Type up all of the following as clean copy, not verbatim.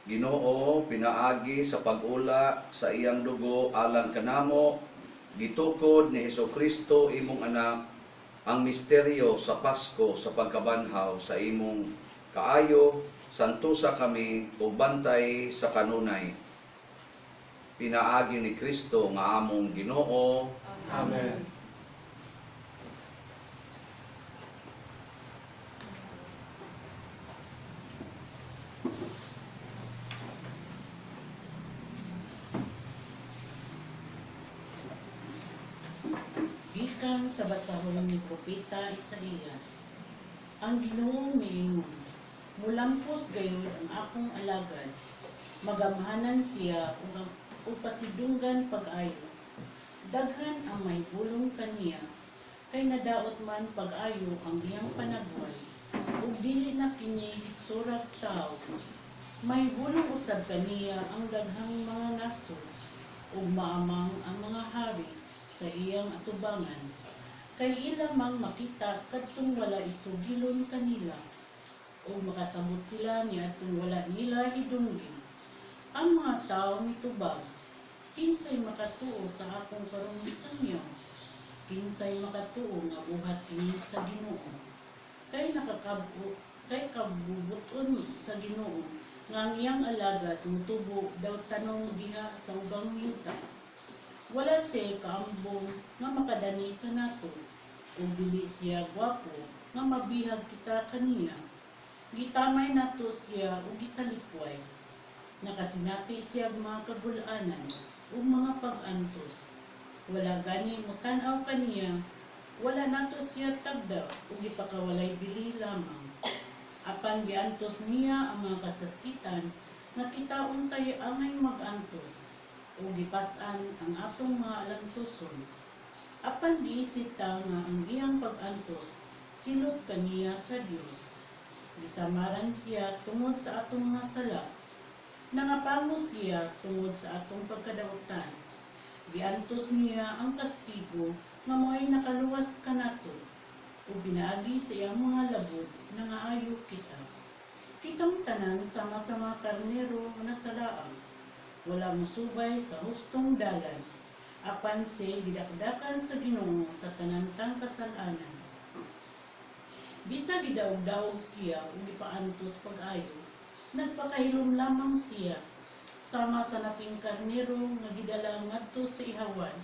Ginoo, pinaagi sa pag-ula sa iyang dugo alang kanamo, gitukod ni Hesukristo imong anak ang misteryo sa Pasko sa pagkabanhaw sa imong kaayo, santusa kami ug bantay sa kanunay. Pinaagi ni Kristo nga among Ginoo. Amen. Gikan sa basahon ni Propeta Isaías, ang Ginoong miingon, mulampos gayon ang akong alagad, magamhanan siya ug pasidunggan pag-ayo. Daghan ang mahibulong kaniya, kay nadaot man pag-ayo ang iyang panagway, ug dili na kini hitsurat tao. Mahibulong usab kaniya ang daghang mga nasod, ug maamang ang mga hari sa iyang atubangan, kay ilamang makita kadtong wala isugilon kanila, o makasabot sila niadtong wala nila hidungin. Ang mga tao mitubag, kinsay makatuo sa akong karumisan niyo, kinsay makatuo nga buhat kini sa Ginoo, kay kabubuton sa Ginoo nga ang iyang alagad mutubo daw tanong diha sa ubang yuta. Wala siya kaambong nga makadani kanato, ug dili siya gwapo nga mabihag kita kaniya. Gitamay nato siya ug gisalikway. Nakasinati siya mga kagul-anan ug mga pag-antos. Wala gani mo tan-aw kaniya, wala nato siya tagda ug ipakawalay bili lamang. Apan giantos niya ang mga kasakitan nga kita untay angay mag-antos, o gipas-an ang atong mga alantoson. Apan giisip ta nga ang iyang pag-antos silot kaniya sa Dios. Gisamaran siya tungod sa atong mga sala, nangapangos siya tungod sa atong pagkadautan. Giantos niya ang kastigo nga mo'y nakaluwas kanato, o binaagi sa iyang mga labod na ngaayo kita. Kitang tanan sama-sama karnero nga nasalaang, wala musubay sa hustong dalan, apan si gidakdakan sa Ginoo sa tanantang kasalanan. Bisa gidaog-daog siya ug gipaantos pag-ayo, nagpakahilom lamang siya, sama sa naping karnero nga gidala ngadto sa ihawan,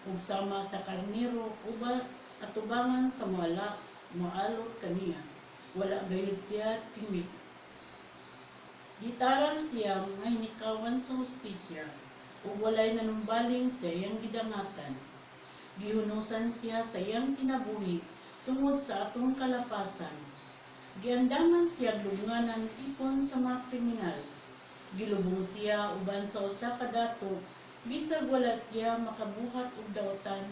ug sama sa karnero uba atubangan sa moalot kaniya, wala gayud siya timid. Gitaral siya nga hinikawan sa hustisya, ug walay nanumbaling sa iyang gidangatan. Gihunusan siya sa iyang kinabuhi tungod sa atong kalapasan. Giandangan siya lubnganan tipon sa mga kriminal. Gilubong siya uban sa usa ka dato, bisag wala siya makabuhat og dawtan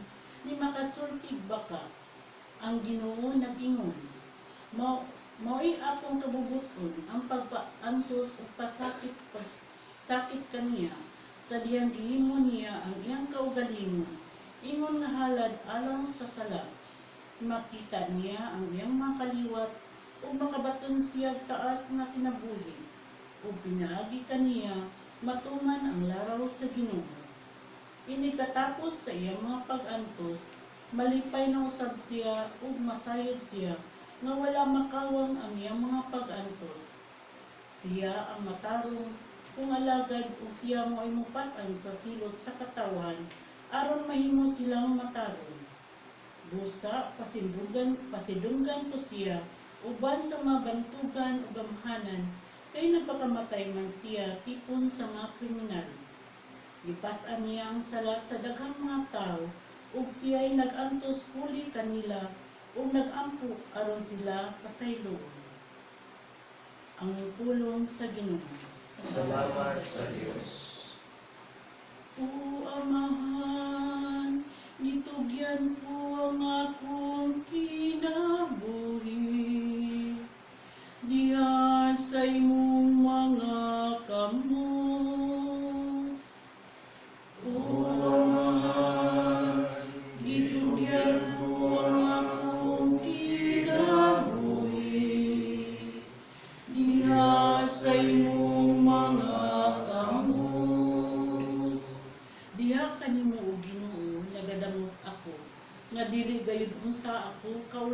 ni makasultig baka. Ang Ginoo nag-ingon, mao'y akong kabubuton ang pagpaantos ug pasakit kaniya, sa diyang gihimo niya ang iyang kaugalingon, ingon nga halad alang sa sala. Makita niya ang iyang mga kaliwat ug makabaton siya taas nga kinabuhi, ug pinaagi kaniya matuman ang laraw sa Ginoo. Inikatapos sa iyang mga pag-antos, malipay na usab siya ug masayod siya nga wala makawang ang iyang mga pag-antos. Siya ang matarong kung alagad ug siya mo ay mupasan sa silot sa katawan aron mahimo silang matarong. Busa pasidunggan ko siya uban sa mga bantugan ug gamhanan, kay nagpakamatay man siya tipon sa mga kriminal. Gipas-an niya ang sala sa daghang mga tao, ug siya ay nag-antos huli kanila ug nag-ampo aron sila pasayloon. Ang pulong sa Ginoo. Salamat sa Diyos. O Amahan, nitugyan ko ang akong kinabuhi, diha sa imong mga kamot. O Amahan, nitugyan ko ang akong kinabuhi, diha sa imong mga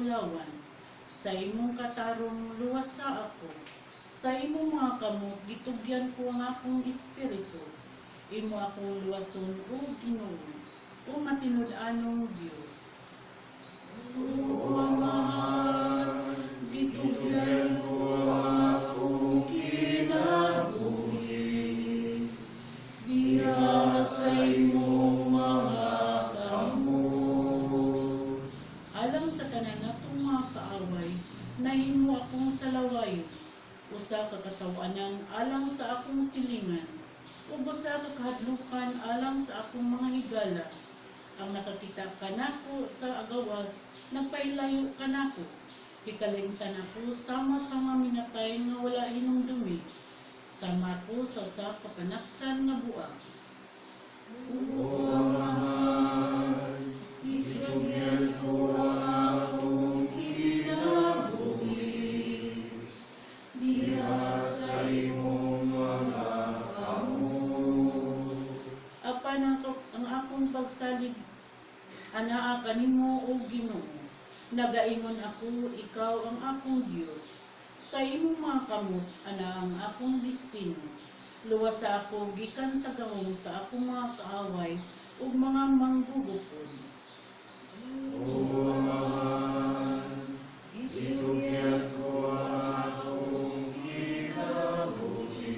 kaulawan. Sa imong katarong luwas sa ako. Sa imong mga kamot, gitugyan ko ang akong espiritu. Imo akong luwason o Ginoo, o matinud-anong Dios. O Ama, gitugyan ko ang akong kinabuhi. Diha sa imong mga kamot. Alang sa tanan natong mga kaaway, nahimo akong salawayon. Usa ka katawanan alang sa akong silingan. Ug usa ka kahadlukan alang sa akong mga higala. Ang nakakita kanako sa agawas, nagpailayo kanako. Ikalimtan ako sama sa mga minatay nga wala hinumdumi. Sama ko sa usa ka panaksan nga buak. O Ama, gitugyan ko ang akong kinabuhi. Diha sa imong mga kamot. Apan ang akong pagsalig, anaa kanimo o Ginoo. Nagaingon ako, ikaw ang akong Dios. Sa imong mga kamot, ana ang akong destino. Luwas sa ako, gikan sa gahom sa akong mga kaaway, ug mga manggugupon. O Ama, gitugyan ko ang akong kinabuhi.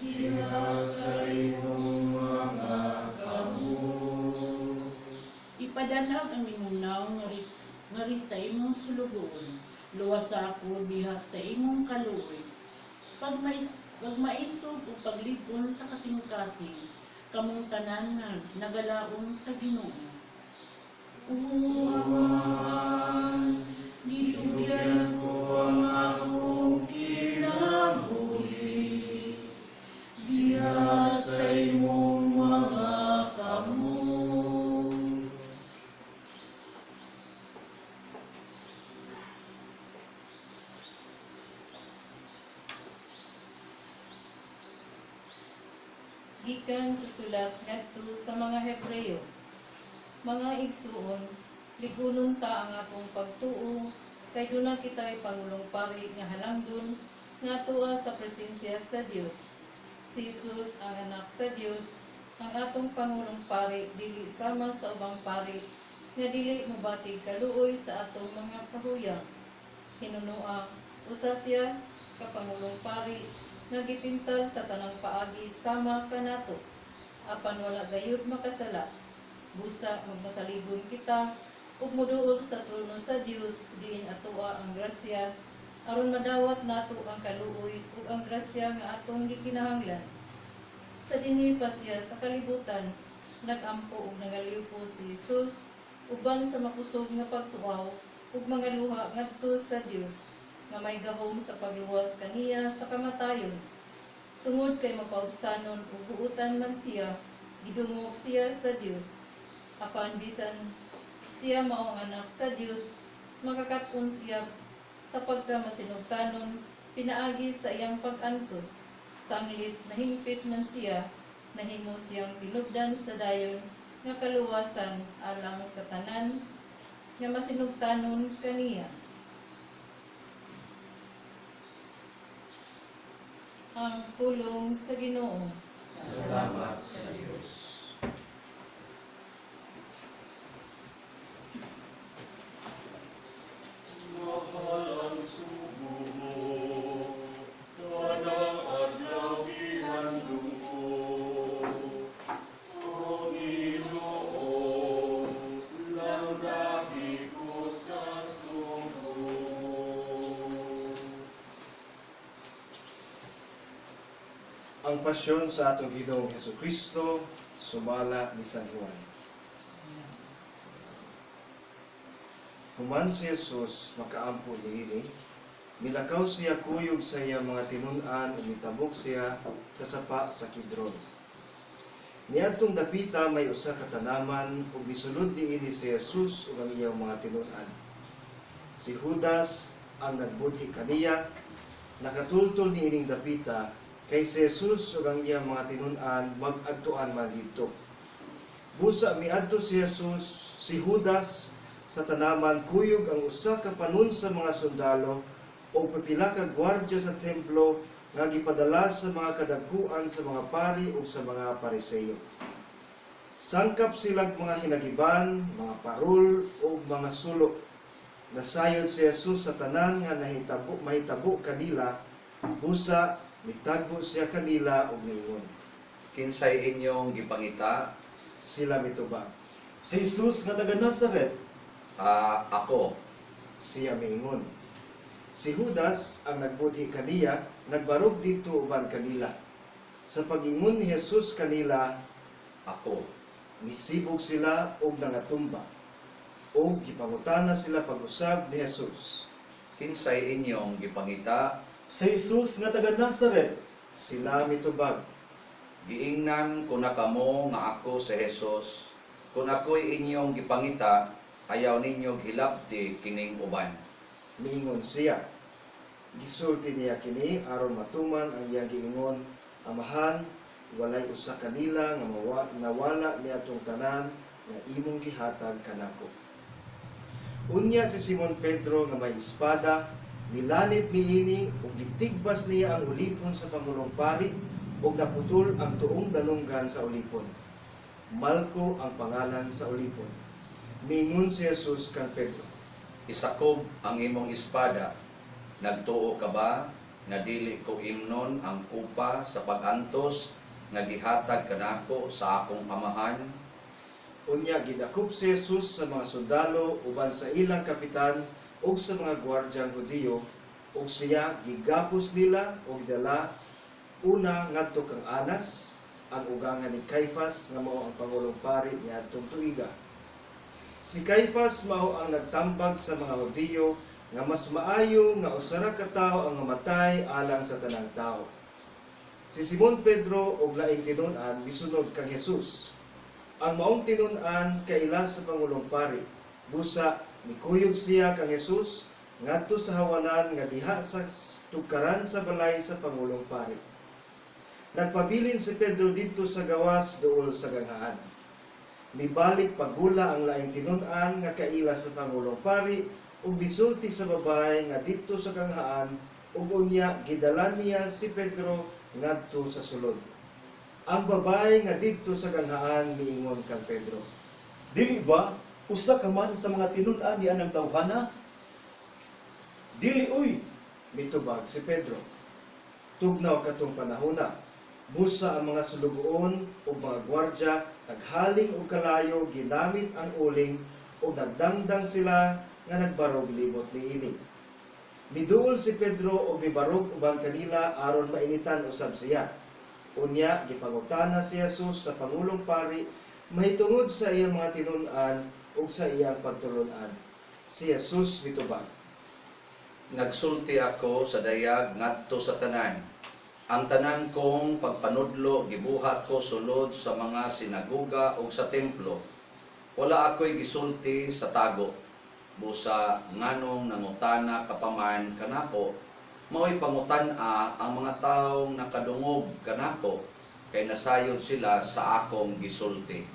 Diha sa imong mga kamot. Ipadanag ang imong naong ngari sa imong sulugoon. Luwas sa ako diha sa imong kaluoy. Pag maisog o pagligon sa kasing-kasing, kamong tanan nga nagalaom sa Ginoo. O Ama, gitugyan ko ang akong kinabuhi. Diha sa imong mga kamot. Gikan sa sulat ngadto sa mga Hebreo. Mga igsuon, ligunon ta ang atong pagtuo, kay duna kita'y Pangulong Pari nga halangdon, nga tuwa sa presensya sa Dios. Si Jesus ang anak sa Dios, ang atong Pangulong Pari, dili sama sa ubang pari, nga dili mobatig kaluoy sa atong mga kahuyang. Hinunua, usa siya ka Pangulong Pari, nga gitintal sa tanang paagi sama kanato, apan wala gayud makasala. Busa magmasalibon kita ug moduol sa trono sa Dios diin atoa ang grasya aron madawat nato ang kaluoy ug ang grasya nga atong gikinahanglan. Sa dinhi pa siya sa kalibutan nagampo ug nagaliwpo si Jesus uban sa makusog nga pagtuaw ug mga luha ngadto sa Dios nga may gahom sa pagluwas kaniya sa kamatayon. Tungod kay mapaubsanon ug buutan man siya, gidungog siya sa Dios. Apan bisan siya mao ang anak sa Dios, makakatun siya sa pagkamasinugtanon, pinaagi sa iyang pag-antos. Sanglit nahimpit man siya, nahimo siyang tinubdan sa dayon nga kaluwasan alang sa tanan nga masinugtanon kaniya. Ang pulong sa Ginoo. Salamat sa Diyos. Mahal ang sugo mo, kanang adlaw ihandog ko. O Ginoo, langdabi ko sa sugo. Ang pasyon sa atong Ginoong Hesukristo, sumala ni San Juan. Human si Jesus makaampo niini, milakaw siya kuyog sa iya mga tinun-an, umitabok siya sa sapa sa Kidron. Niadtong dapita may usa ka tanaman ug bisulod niini si Jesus ug ang iyang mga tinun-an. Si Judas ang nagbudhi kaniya, nakatultol niining dapita kay si Jesus ug ang iyang mga tinun-an mag-adtuan man didto. Busa miadto si Jesus, si Judas sa tanaman kuyog ang usa ka panon sa mga sundalo o pipila ka gwardya sa templo nga gipadala sa mga kadagkuan sa mga pari o sa mga pariseyo. Sangkap silang mga hinagiban, mga parol o mga sulok. Nasayod si Jesus sa tanan nga mahitabo kanila, busa mitagbo siya kanila og niingon. Kinsay inyong gipangita? Sila mitubag. Si Jesus nga taga Nazaret. Ako. Siya miingon. Si Judas ang nagbudhi kaniya, nagbarog dito uban kanila. Sa pag-ingon ni Jesus kanila, Ako. misibog sila og nangatumba. O gipangutana sila pag-usab ni Jesus. Kinsay inyong gipangita? Si Jesus nga taga Nazaret. Sila mitubag. Giingnan ko na kamo nga ako si Jesus. Kung ako'y inyong gipangita, ayaw ninyo hilabti kining uban. Miingon siya. Gisulti niya kini aron matuman ang iyang giingon, Amahan, walay usa kanila nga nawala niadtong tanan nga imong gihatag kanako. Unya si Simon Pedro nga may espada, nilanit niini ug gitigbas niya ang ulipon sa pangulong pari ug naputol ang tuong dalunggan sa ulipon. Malko ang pangalan sa ulipon. Mingon si Jesus kang Pedro. Isakob ang imong espada. Nagtuo ka ba nga dili ko imnon ang kupa sa pag-antos nga gihatag kanako sa akong amahan? Unya gidakop si Jesus sa mga sundalo uban sa ilang kapitan ug sa mga gwardyang Hudiyo ug siya gigapos nila ug dala una ngadto kang Anas ang ugangan ni Caifas nga mao ang pangulong pari niadtong tuiga. Si Caifas mao ang nagtambag sa mga Hudiyo nga mas maayo nga usara ka tawo ang mamatay alang sa tanang tao. Si Simon Pedro og laing tinun-an misunod kang Jesus. Ang maong tinun-an kaila sa pangulong pari. Busa mikuyog siya kang Jesus ngadto sa hawanan nga diha sa tukaran sa balay sa pangulong pari. Nagpabilin si Pedro dito sa gawas duol sa ganghaan. Mibalik pagula ang laing tinun-an nga kaila sa pangulong pari ug bisulti sa babae nga dito sa ganghaan ug unya gidala niya si Pedro ngadto sa sulod. Ang babae nga dito sa ganghaan miingon kang Pedro. Dili ba usa ka man sa mga tinun-an ni anang tawhana? Dili uy. Mitubag si Pedro. Tugnaw katong panahona. Busa ang mga sulugoon o mga gwardya naghaling og kalayo ginamit ang uling o nagdangdang sila nga nagbarog libot niini. Miduol si Pedro o mibarog uban kanila aron mainitan usab siya. Unya gipangutana si Jesus sa pangulong pari mahitungod sa iyang mga tinun-an ug sa iyang pagtulon-an. Si Jesus mitubag. Nagsulti ako sa dayag ngadto sa tanan. Ang tanan kong pagpanudlo gibuhat ko sulod sa mga sinaguga ug sa templo. Wala ako'y gisulti sa tago. Busa nganong nangutana kapaman kanako, mao'y pangutan-a ang mga taong nakadungog kanako, kay nasayod sila sa akong gisulti.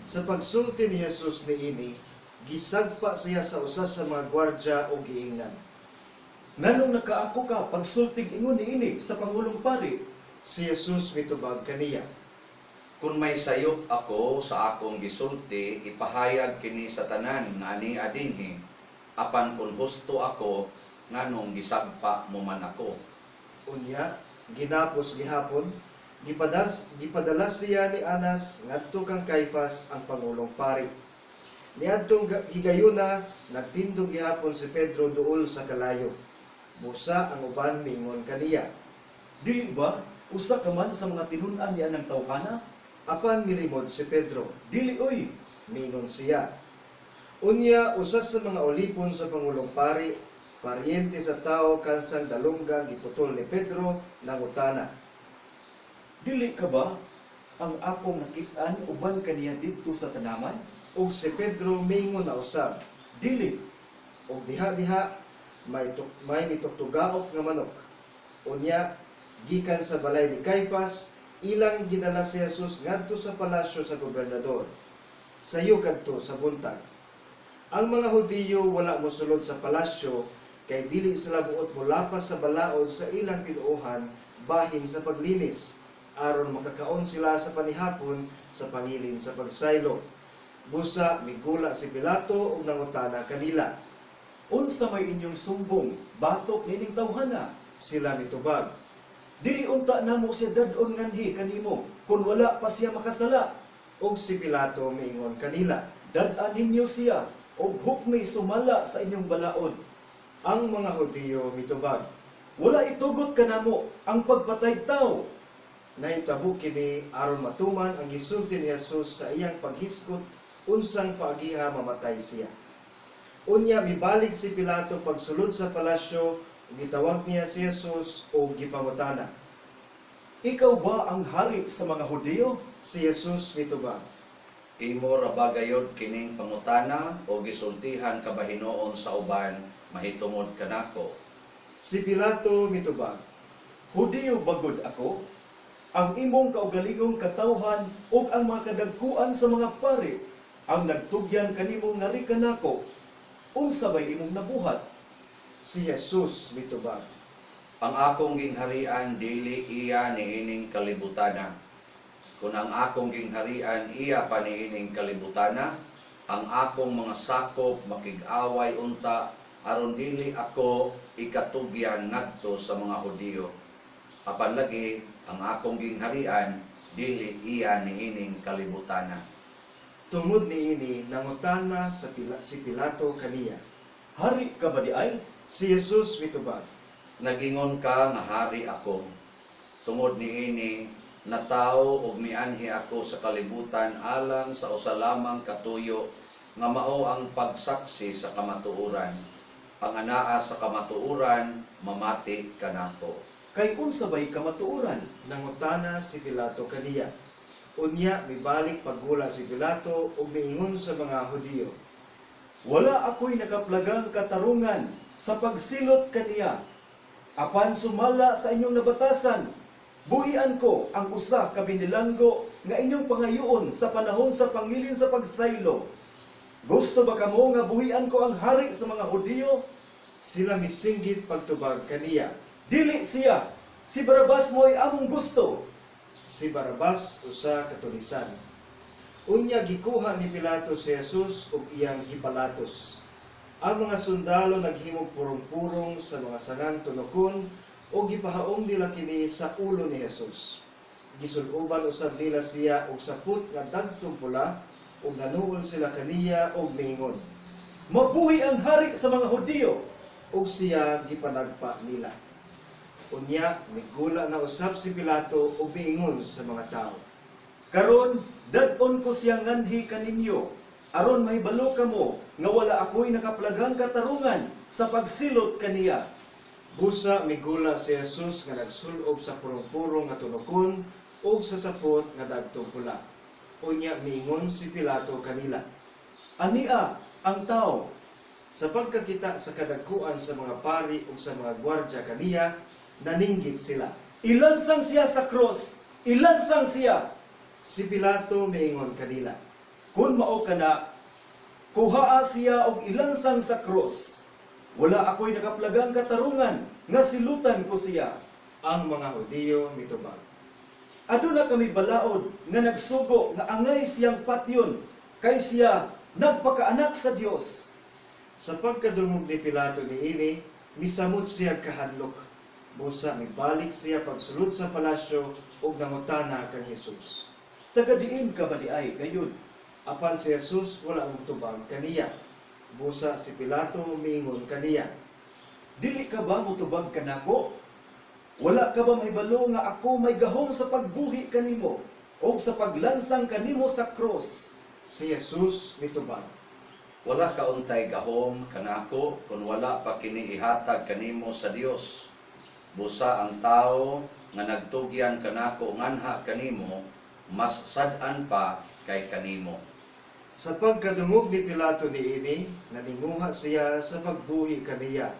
Sa pagsulti ni Jesus niini, gisagpa siya sa usa sa mga gwardya o giingnan. Nganong nakaako ka pagsultig ingon niini sa pangulong pari? Si Jesus mitubag kaniya. Kung may sayop ako sa akong gisulti, ipahayag kini sa tanan nga ani adinhi, apan kung husto ako, nganong gisagpa mo man ako. Unya, ginapos gihapon, gipadala siya ni Anas ngadto kang Caifas ang pangulong pari. Niadtong higayuna, nagtindog gihapon si Pedro duol sa kalayo. Busa ang uban miingon kaniya. Dili ba usa ka man sa mga tinun-an ni anang tawhana? Apan milimod si Pedro, Dili uy. miingon siya. Unya, usa sa mga ulipon sa pangulong pari, paryente sa tao kansang dalunggan giputol ni Pedro nangutana. Dili ka ba ang akong nakit-an uban kaniya didto sa tanaman? Ug si Pedro miingon na usab. Dili. Ug diha-diha may mitugtugaok nga manok. Unya, gikan sa balay ni Caifas, ilang ginala si Jesus ngadto sa palasyo sa gobernador. Sayo kadto sa buntag. Ang mga Hudiyo wala mosulod sa palasyo, kay dili sila buot molapas sa balaod sa ilang tinuohan bahin sa paglinis, aron makakaon sila sa panihapon sa pangilin sa pagsaylo. Busa migula si Pilato ug nangutana kanila. Unsa may inyong sumbong, batok nining tawhana? Sila mitubag. Dili unta namo siya dadon nganhi kanimo, kung wala pa siya makasala. Ug si Pilato miingon kanila. Dad-an ninyo siya, og hukmi sumala sa inyong balaod. Ang mga Hudiyo mitubag. Wala itugot kanamo ang pagpatay tao. Nahitabo kini aron matuman ang gisulti ni Jesus sa iyang paghiskot unsang paagiha mamatay siya. Unya mibalik si Pilato pagsulod sa palasyo, gitawag niya si Jesus o gipangutana. Ikaw ba ang hari sa mga Hudiyo? Si Jesus mitubag. Imo ra ba gayod kining pangutana o gisultihan ka ba hinuon sa uban mahitungod kanako? Si Pilato mitubag. Hudiyo bagod ako? Ang imong kaugalingong katawhan ug ang mga kadagkuan sa mga pari ang nagtugyan kanimo ngari kanako. Unsa bay imong nabuhat? Si Jesus mitubag. Ang akong gingharian dili iya niining kalibutana. Kung ang akong gingharian iya pa niining kalibutana, ang akong mga sakop makig-away unta aron dili ako ikatugyan ngadto sa mga Hudiyo. Apan lagi ang akong gingharian dili iya niining kalibutana. Tungod niini nangutana si Pilato kaniya. Hari ka ba di ay? Si Jesus mitubag. Nagingon ka nga hari ako. Tungod niini natawo og mianhi ako sa kalibutan alang sa usa lamang katuyo nga mao ang pagsaksi sa kamatuoran. Ang anaa sa kamatuoran mamati kanako. Kay unsa bay kamatuoran? Nangutana si Pilato kaniya. Unya mibalik paggula si Pilato ug miingon sa mga Hudiyo. Wala ako'y nakaplagang katarungan sa pagsilot kaniya. Apan sumala sa inyong nabatasan, buhian ko ang usa ka binilanggo nga inyong pangayoon sa panahon sa pangilin sa pagsaylo. Gusto ba kamo nga buhian ko ang hari sa mga Hudiyo? Sila misinggit pagtubag kaniya. Dili siya, si Barabas mo'y among gusto. Si Barabas usa katulisan. Unya gikuha ni Pilato si Jesus ug iyang gipalatos. Ang mga sundalo naghimog purong-purong sa mga sangang tunokon o gipahaong nila kini sa ulo ni Jesus. Gisuloban usab nila siya og saput nga dagtong pula ug nanuol sila kaniya og mingon. Mabuhi ang hari sa mga Hudiyo. Ug siya gipanagpa nila. Unya migula na usab si Pilato ug miingon sa mga tao. Karon, dad-on ko siya nganhi kaninyo, aron mahibalo kamo nga wala ako'y nakaplagang katarungan sa pagsilot kaniya. Busa migula si Jesus nga nagsulob sa purong-purong nga tunokon ug sa sapot nga dagtong pula. Unya miingon si Pilato kanila. Ania ang tao. Sa pagkakita sa kadagkuan sa mga pari ug sa mga gwardya kaniya, naninggit sila. Ilansang siya sa cross. Ilansang siya. Si Pilato miingon kanila. Kung mao kana, kuhaa siya og ilansang sa cross. Wala ako'y nakaplagang katarungan nga silutan ko siya. Ang mga Hudiyo mitubag. Aduna kami balaod nga nagsugo nga angay siyang patyon kay siya nagpakaanak sa Dios. Sa pagkadungog ni Pilato niini, misamot siya kahadlok. Busa mibalik siya pagsulod sa palasyo ug nangutana kang Jesus. Tagadiin ka ba di ay gayon? Apan si Jesus wala mutubag kaniya. Busa si Pilato miingon kaniya. Dili ka ba mutubag kanako? Wala ka ba mahibalo nga ako may gahom sa pagbuhi kanimo o sa paglansang kanimo sa cross? Si Jesus mitubag. Wala ka untay gahom kanako kung wala pa kini ihatag kanimo sa Dios. Busa ang tao nga nagtugyan kanako nganha kanimo, mas sad-an pa kay kanimo. Sa pagkadungog ni Pilato niini, naninguha siya sa pagbuhi kaniya.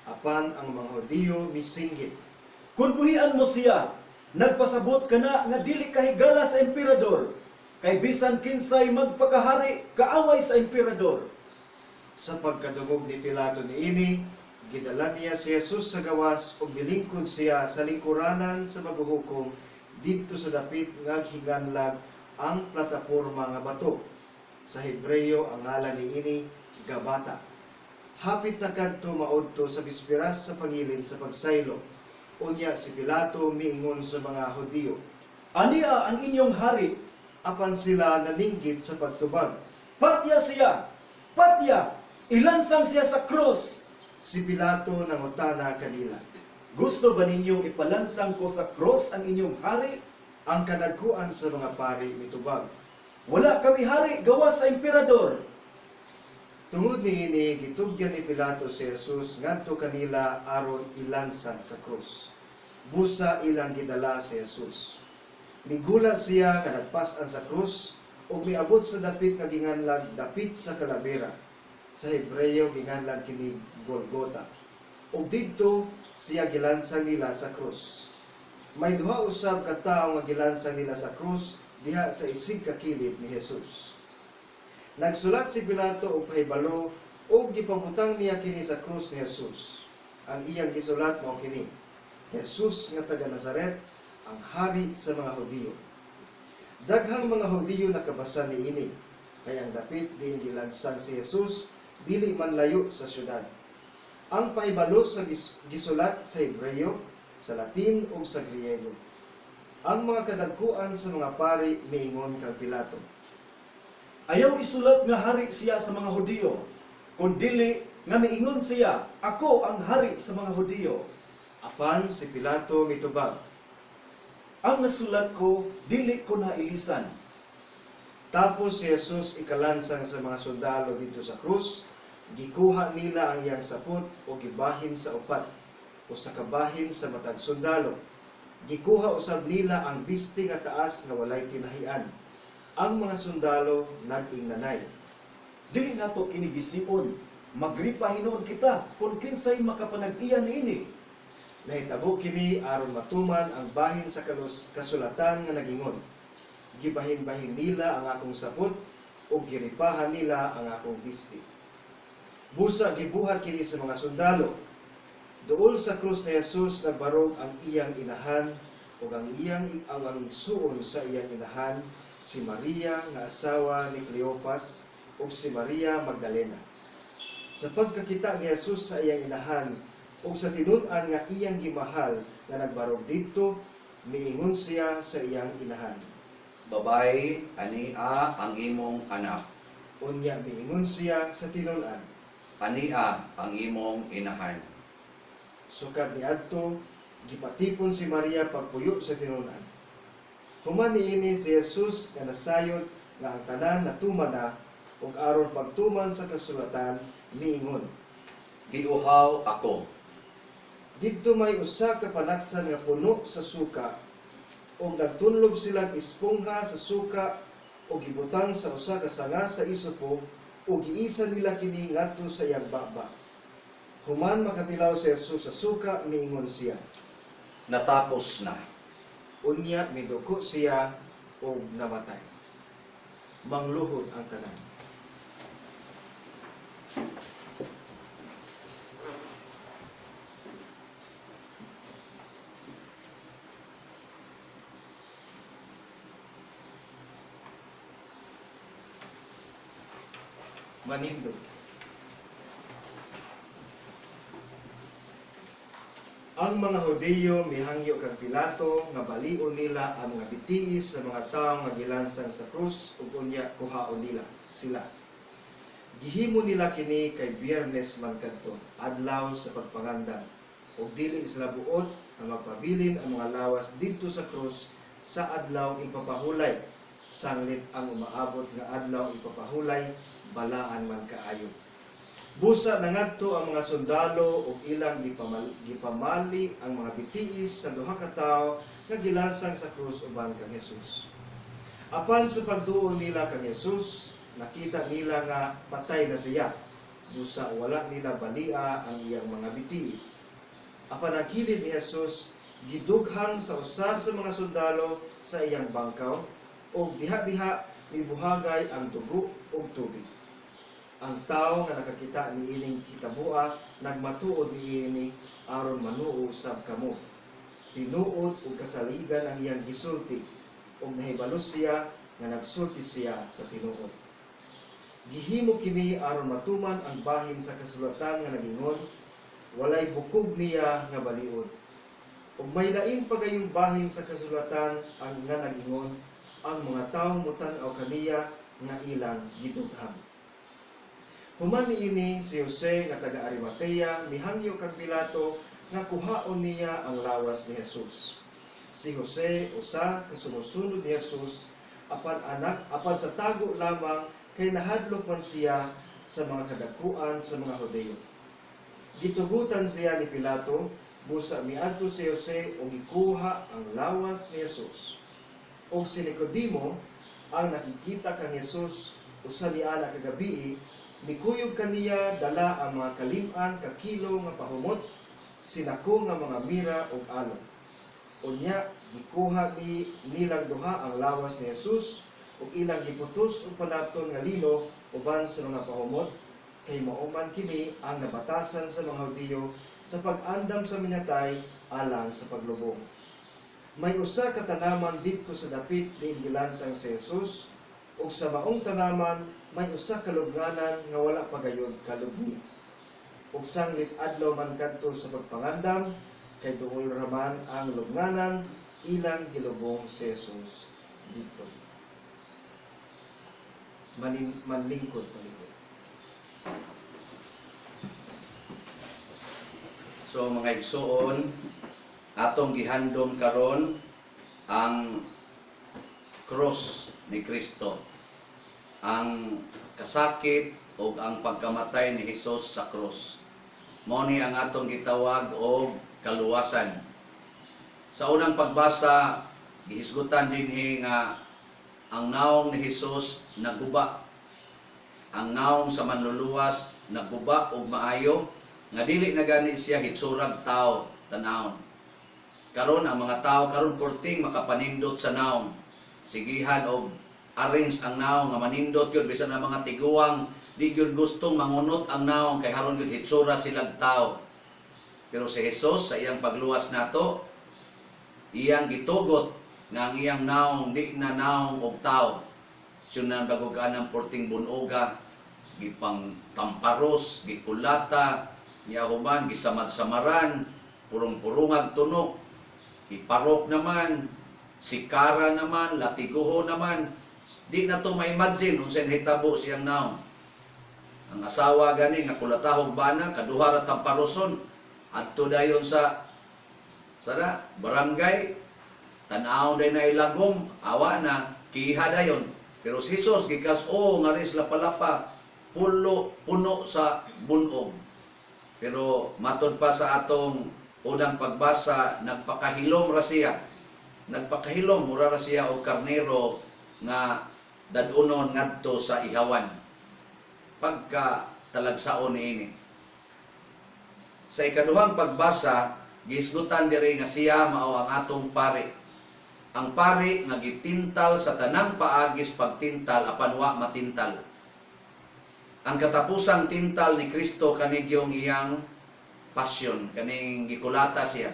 Apan ang mga Hudiyo misinggit. Kung buhian mo siya, nagpasabot ka na nga dili kahigala sa emperador, kay bisan kinsay magpakahari kaaway sa emperador. Sa pagkadungog ni Pilato niini, gidala niya si Jesus sa gawas ug milingkod siya sa lingkuranan sa maghuhukom didto sa dapit nga hinganlag ang plataporma nga bato. Sa Hebreyo ang ngalan niini Gabata. Hapit na kadto maudto sa bisperas sa pangilin sa pagsaylo. Unya si Pilato miingon sa mga Hudiyo, Ania ang inyong hari, apan sila naninggit sa pagtubag. patya siya! Patya! Ilansang siya sa krus! Si Pilato nangutana kanila, Gusto ba ninyong ipalansang ko sa krus ang inyong hari? ang kadagkuan sa mga pari mitubag. Wala kami hari gawas sa emperador. Tungod niini gitugyan ni Pilato si Jesus ngadto kanila aron ilansang sa krus. Busa ilang gidala si Jesus. Migula siya nga nagpas-an sa krus ug miabot sa dapit nga ginganlag dapit sa kalavera. Sa Hebreyo ginganlag kini Golgota. Ug didto siya gilansang nila sa krus. May duha usab ka tawo nga gilansang nila sa krus diha sa isig ka kilid ni Jesus. Nagsulat si Pilato og pahibalo ug gipabutang niya kini sa krus ni Jesus. Ang iyang gisulat mao kini: Jesus nga taga Nazaret, ang hari sa mga Hudiyo. Daghang mga Hudiyo nakabasa niini, kay ang dapit diin gilansang si Jesus dili man layo sa syudad. Ang pahibalo sa gisulat sa Hebreyo, sa Latin ug sa Griego. Ang mga kadagkuan sa mga pari miingon kang Pilato, Ayaw isulat nga hari siya sa mga Hudiyo, kundili nga miingon siya, ako ang hari sa mga Hudiyo. apan si Pilato mitubag, Ang nasulat ko, dili ko na ilisan. tapos si Jesus ikalansang sa mga sundalo dito sa krus, gikuha nila ang iyang sapot o gibahin sa upat o sa kabahin sa matag sundalo. Gikuha usab nila ang bisti nga taas nga walay tinahian. Ang mga sundalo nag-ingnanay. Dili nato kini gisiun, magripa hinuon kita kung kinsay makapanag-iya niini. Nahitabo kini aron matuman ang bahin sa kasulatan nga nagingon. Gibahin-bahin nila ang akong sapot o giripahan nila ang akong bisti. Busa gibuhat kini sa mga sundalo. Duol sa krus ni Jesus nagbarog ang iyang inahan o ang igsuon sa iyang inahan, si Maria nga asawa ni Cleophas o si Maria Magdalena. Sa pagkakita ni Jesus sa iyang inahan o sa tinud-an nga iyang gimahal na nagbarog dito, miingon siya sa iyang inahan. Babae, ania ang imong anak. Unya miingon siya sa tinud-an. Ania ang imong inahan. Sukad ni adto gipatipon si Maria pagpuyo sa tinud-an. Human niini si Jesus nga nasayod nga ang tanan natuman na ug aron pagtuman sa kasulatan miingon. Giuhaw ako. Didto may usa ka panaksan nga puno sa suka ug nagtunlob silang espongha sa suka ug gibutang sa usa ka sanga sa isopo ug giisa nila kini ngadto sa iyang baba. Human makatilaw si Jesus sa suka, miingon siya. Natapos na. Unya miduko siya ug namatay. Mangluhod ang tanan. Manindog. Ang mga Hudiyo mihangyo kang Pilato nga balion nila ang mga bitiis sa mga tawo nga gilansang sa krus ug unya kuhaon nila sila. Gihimo nila kini kay Biyernes man kadto, adlaw sa pagpangandan, ug dili sila buot nga magpabilin ang mga lawas didto sa krus sa adlaw ipapahulay. Sanglit ang umaabot nga adlaw ipapahulay, balaan man kaayo. Busa nangadto ang mga sundalo ug ilang gipamali ang mga bitiis sa duha ka tawo nga gilansang sa krus uban kang Jesus. Apan sa pagduol nila kang Jesus, nakita nila nga patay na siya. Busa wala nila balia ang iyang mga bitiis. Apan ang kilid ni Jesus gidughang sa usa sa mga sundalo sa iyang bangkaw ug diha-diha mibuhagay ang dugo ug tubig. Ang tao nga nakakita ni ining hitabua nagmatuod niini aron manuo usab kamo. Tinuod ug kasaligan ang iyang gisulti ug nahibalos siya nga nagsulti siya sa tinuod. Gihimo kini aron matuman ang bahin sa kasulatan nga nagingon, walay bukog niya nga baliod. Ug may lain pa gayong bahin sa kasulatan ang nga nagingon, ang mga tawo mutan-aw kaniya nga ilang gidughang. Human niini si Jose nga taga Arimatea mihangyo kang Pilato nga kuhaon niya ang lawas ni Jesus. Si Jose usa ka sumusunod ni Jesus apan sa tago lamang kay nahadlok man siya sa mga kadakuan sa mga Hudeyo. Gitugutan siya ni Pilato, busa miadto si Jose ug gikuha ang lawas ni Jesus. Og si Nicodemo ang nakikita kang Jesus usa niana kagabi, mikuyog kaniya dala ang mga kalim-an ka kilo nga pahumot, sinako nga mga mira ug alon. Unya gikuha nilang duha ang lawas ni Jesus ug ilang giputos ug panapton nga lino uban sa mga pahumot, kay mauman kini ang nabatasan sa mga Hudiyo sa pag-andam sa minatay alang sa paglubong. May usa ka tanaman didto sa dapit diin gilansang si Jesus, ug sa maong tanaman may usa ka lubnganan nga wala pa gayon kalubni. Ug sanglit adlaw man kadto sa pagpangandam, kay duol raman ang lubnganan ilang gilubong si Jesus dito. Manlingkod palikod. So mga igsoon, atong gihandom karon ang cross ni Kristo. Ang kasakit o ang pagkamatay ni Jesus sa cross. Mao ni ang atong gitawag og kaluwasan. Sa unang pagbasa, gihisgutan dinhi nga ang naong ni Jesus naguba. Ang naong sa manluluwas naguba og maayo nga dili na gani siya hitsurag tao tanawon. Karon ang mga tao karon porting makapanindot sa naong. Sigihan og arrange ang naong nga manindot gyud bisan ang mga tiguang di gyud gustong mangunot ang naong kay haron gyud hitsura silang tao. Pero si Jesus sa iyang pagluwas nato, iyang gitugot nga ang iyang naong di na naong og tao. Sunan bagog kanang porting bunoga, gipang tamparos, gikulata, niya human gisamad-samaran, purong-purungag tunok, iparok naman, sikara naman, latiguho naman. Di na to ma-imagine unsay hitabo siyang naong. Ang asawa gani nga kulatahog bana kaduha ra tamparoson adto dayon sa barangay tan-aw day na ilagom awa na kiha dayon. Pero si Jesus gikas nga ris lapalapa puno sa bunog. Pero matod pa sa atong unang pagbasa, nagpakahilom ra siya. Nagpakahilom mura ra siya og karnero nga dadunon ngadto sa ihawan. Pagka talagsaon niini. Sa ikaduhang pagbasa, gihisgutan diri nga siya mao ang atong pari. Ang pari nga gitintal sa tanang paagis pagtintal apan wa matintal. Ang katapusang tintal ni Kristo kanig yung iyang pasyon, kaning gikulata siya.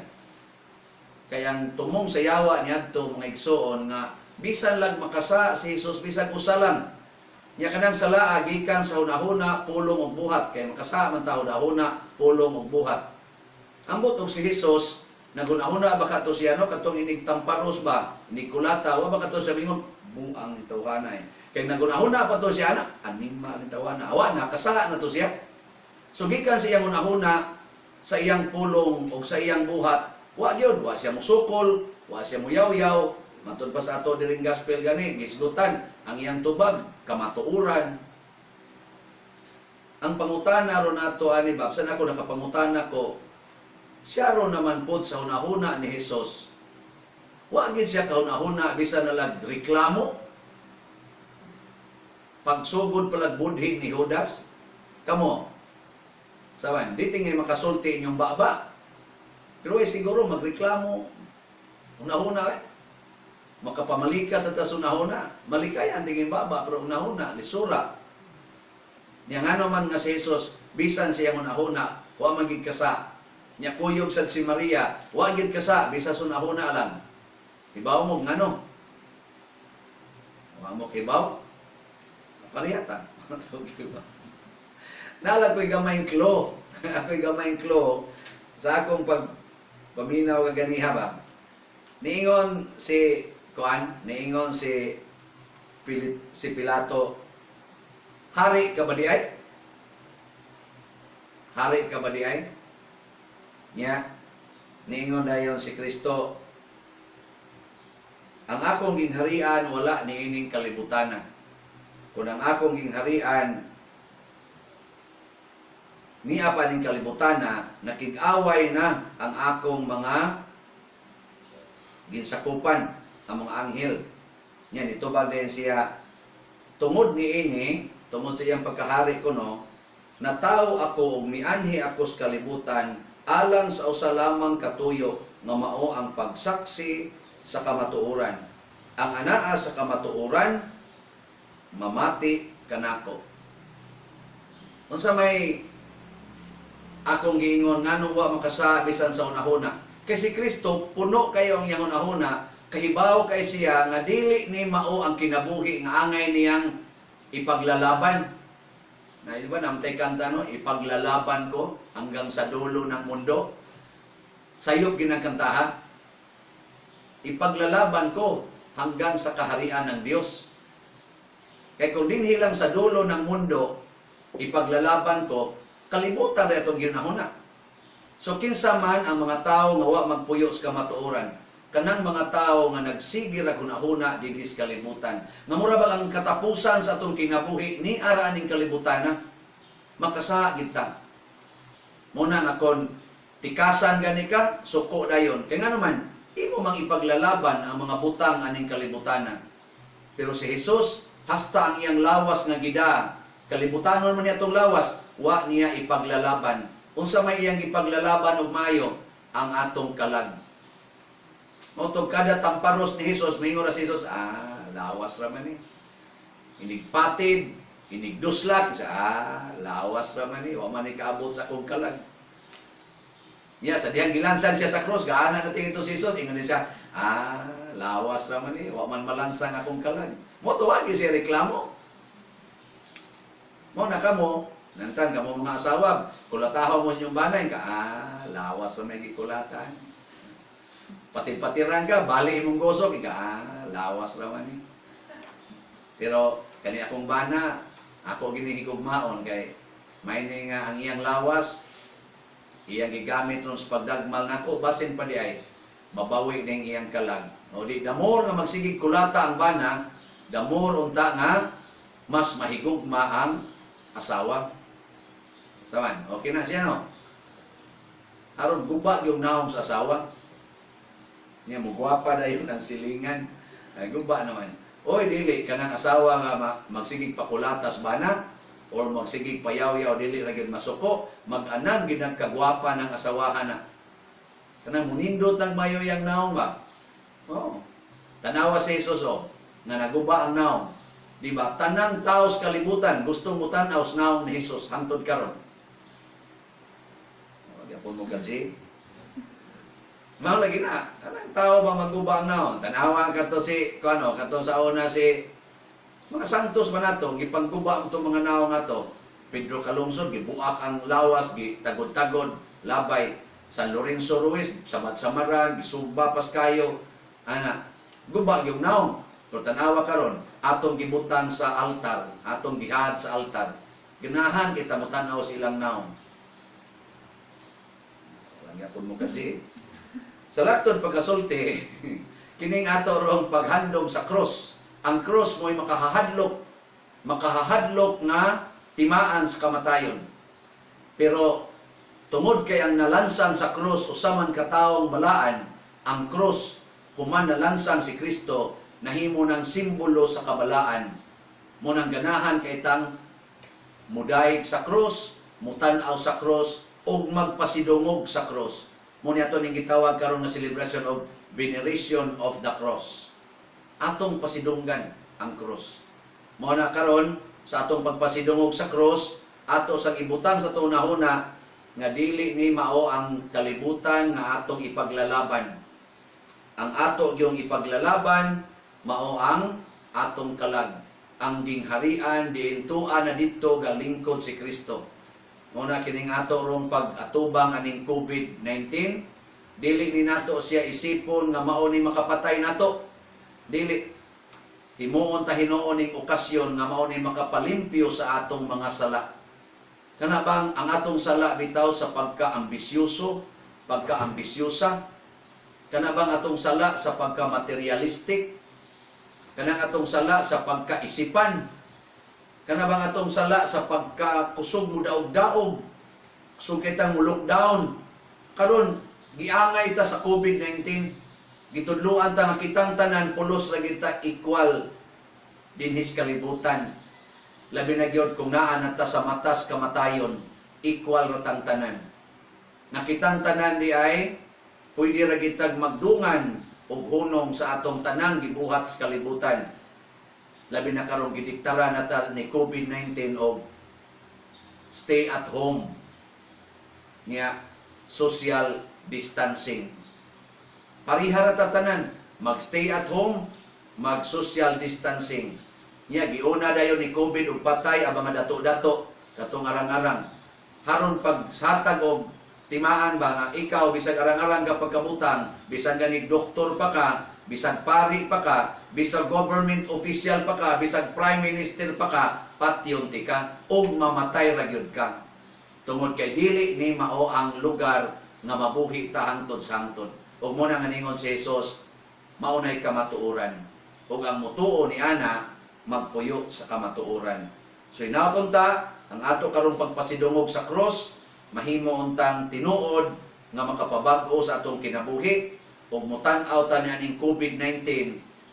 Kaya ang tumong sa yawa niadto mga igsoon nga bisan lang makasa si Jesus bisan usa lang. Nya kanang sala gikan sa hunahuna pulong og buhat kay makasa man ta hunahuna pulong og buhat. Ambot og si Jesus nagunahuna ba kato siya no katong inig tamparos ba nikulata wa ba kato siya mingon buang ni tawhana kay nagunahuna pa to siya ana anima ni tawhana awa na kasa na to siya. So gikan sa iyang hunahuna sa iyang pulong o sa iyang buhat wa gyud wa siya musukol wa siya muyaw-yaw. Matod pa sa ato diring gospel gani gisgutan ang iyang tubag kamatuuran. Ang pangutana ron nato ani babsan ako nakapangutana ko siya ron naman pod sa hunahuna ni Jesus. Wa gid siya kahuna-huna bisan nalag reklamo. Pagsugod palag budhi ni Judas. Kamo. Saban, di tingay makasulti inyong baba. Pero siguro magreklamo una-una makapamalika sa tasunahuna. Malikay ang tingin baba pero una-una lisura. Nya ngano man nga si Jesus bisan siya una-una wa magig kasa. Nya kuyog sad si Maria wa gid kasa bisan sa una-una lang. Hibaw mo ngano? Wa mo kibaw? Parihata. Nala ko'y gamayng klo. Ako'y gamayng klo sa akong paminaw nga ganiha ba. Niingon si niingon si Pilato, hari ka ba di ay? Hari ka ba di ay? Nya, niingon dayon si Kristo, ang akong gingharian wala niining kalibutana. Kung ang akong gingharian niya pa ning kalibutana, nakig-away na ang akong mga ginsakupan, ang mga anghel. Yan, itubag din siya, tungod niini, tungod sa iyang pagkahari ko, no, natao ako, mianhi ako sa kalibutan, alang sa usa lamang katuyo, nga mao ang pagsaksi sa kamatuoran. Ang anaa sa kamatuoran, mamati kanako. Unsa may akong giingon nganong wa makasabisan sa unahuna. Kay si Kristo puno kayo ang iyang unahuna, kahibaw kay siya nga dili ni mao ang kinabuhi nga angay niyang ipaglalaban. Na di ba namtay kanta no, ipaglalaban ko hanggang sa dulo ng mundo. Sayop ginakantaha. Ipaglalaban ko hanggang sa kaharian ng Dios. Kay kung dinhi lang sa dulo ng mundo, ipaglalaban ko, kalibutan na itong ginahuna. So kinsa man ang mga tao nga wa magpuyo sa kamatuoran, kanang mga tao nga nagsigir ra hunahuna dinhi sa kalibutan. Nga mura ba ang katapusan sa atong kinabuhi ni ara ning kalibutan na makasaha gid ta. Muna nga kon tikasan gani ka, suko dayon. Kay nga naman imo mang ipaglalaban ang mga butang aning kalibutan. Pero si Jesus hasta ang iyang lawas nga gida, kalibutanon man niya itong lawas, wa niya ipaglalaban. Unsa may iyang ipaglalaban og maayo ang atong kalag. Motong kada tamparos ni Jesus, mingon na si Jesus, lawas raman ni. Inig patid, inig duslak, lawas raman ni, wa man ni kaabot sa akong kalag. Niya, sa diyang gilansan siya sa cross, gaana natin ito si Jesus, ingon siya, lawas raman ni, wa man malansang akong kalag. Mo tuwagi siya reklamo. Mo na kamo, nantan kamo mga asawa, kulatahaw mo sa inyong banay ka, lawas na may gikulatan. Patir-patiran ka, bali imong gosok, lawas naman eh. Pero, kani akong bana, ako ginihigugmaon kay may nga ang iyang lawas, iyang gigamit ron sa pagdagmal nako, basin pa di ay, mabawi ning iyang kalag. O di, damor nga magsigig kulata ang bana, damor unta nga, mas mahigugma ang asawa. Saman, okay na siya no? Aron guba yung naong sa asawa. Niya mo gwapa na yun ang silingan. Ay, guba naman. Oy, dili, kanang asawa nga magsigig pakulatas bana, or magsigig payaw-yaw, dili lagi masuko, mag-anang ginang kagwapa ng asawahan na. Kanang munindot ng mayo yung naong ba? Oo. Tanawa si Jesus, nga naguba ang naong. Diba? Tanang tao sa kalibutan, gusto mo tanaw sa naong ni Jesus, hantod karon. Yapon mo kasi. Mao lagi na. Kanang tao ba maguba ang naong? Tanawa kato si, kato sa una si, mga santos man nato, gipangguba mo itong mga naong ato. Pedro Calungsod, gibuak ang lawas, gitagod-tagod, labay. San Lorenzo Ruiz, samad-samaran, gisuba pas kayo. Ana, guba yung naong. Pero tanawa karon, atong gibutang sa altar, atong gihad sa altar. Ganahan kita mo tanaw sa ilang naong. Walang yapon mo kasi. Sa laktod pagkasulti, kining ato rong paghandom sa cross. Ang cross mo'y makahahadlok nga timaan sa kamatayon. Pero tungod kay ang nalansang sa cross usaman kataong balaan, ang cross human nalansang si Kristo nahimo ng simbolo sa kabalaan. Munang ganahan kay tang mudayeg sa cross, mutanaw sa cross ug magpasidungog sa cross. Muna ito ning gitawag karon nga celebration of veneration of the cross. Atong pasidunggan ang cross. Muna karon sa atong pagpasidungog sa cross, ato sang ibutang sa tunahuna nga dili ni mao ang kalibutan nga atong ipaglalaban. Ang ato gyung ipaglalaban mao ang atong kalag, ang gingharian diintuan na didto galingkod si Kristo. Muna kining ato rong pag-atubang aning COVID-19, dili ni nato siya isipon nga mao ni makapatay nato. Dili. Himuon ta hinuon ning okasyon nga mao ni makapalimpyo sa atong mga sala. Kana bang ang atong sala bitaw sa pagka-ambisyoso, pagka-ambisyosa? Kana bang atong sala sa pagka-materialistic? Kana atong sala sa pagkaisipan? Kana bang atong sala sa pagkakusog mo daog-daog? Kusog kitang mo lockdown. Karon giangay ta sa COVID-19. Gitudluan ta nga kitang tanan pulos ra kita equal dinhis kalibutan. Labi na gyud kung naa na ta sa matas kamatayon, equal ra tang tanan. Nakitang tanan di ay pwede ra gitag magdungan og hunong sa atong tanang gibuhat sa kalibutan. Labi na karon gidiktara na ta ni COVID-19 og stay at home niya social distancing. Parihara ta tanan, mag-stay at home, mag-social distancing. Nya giuna dayon ni COVID ug patay ang mga dato-dato katong arang-arang. Haron pagsatag og timaan ba nga ikaw bisag arang-arang ka pagkabutang, bisan ganig doktor pa ka, bisag pari pa ka, bisag government official pa ka, bisag prime minister pa ka, patyon ti ka og mamatay ra gyud ka. Tungod kay dili ni mao ang lugar nga mabuhi ta hangtod sa hangtod. Ug mo na nga ningon si Jesus, maunay kamatuoran. Ug ang mutuo ni ana magpuyo sa kamatuoran. So inaton ta ang ato karong pagpasidungog sa cross, mahimo untang tinuod nga makapabag-o sa atong kinabuhi ug mutan-aw ta nianing COVID-19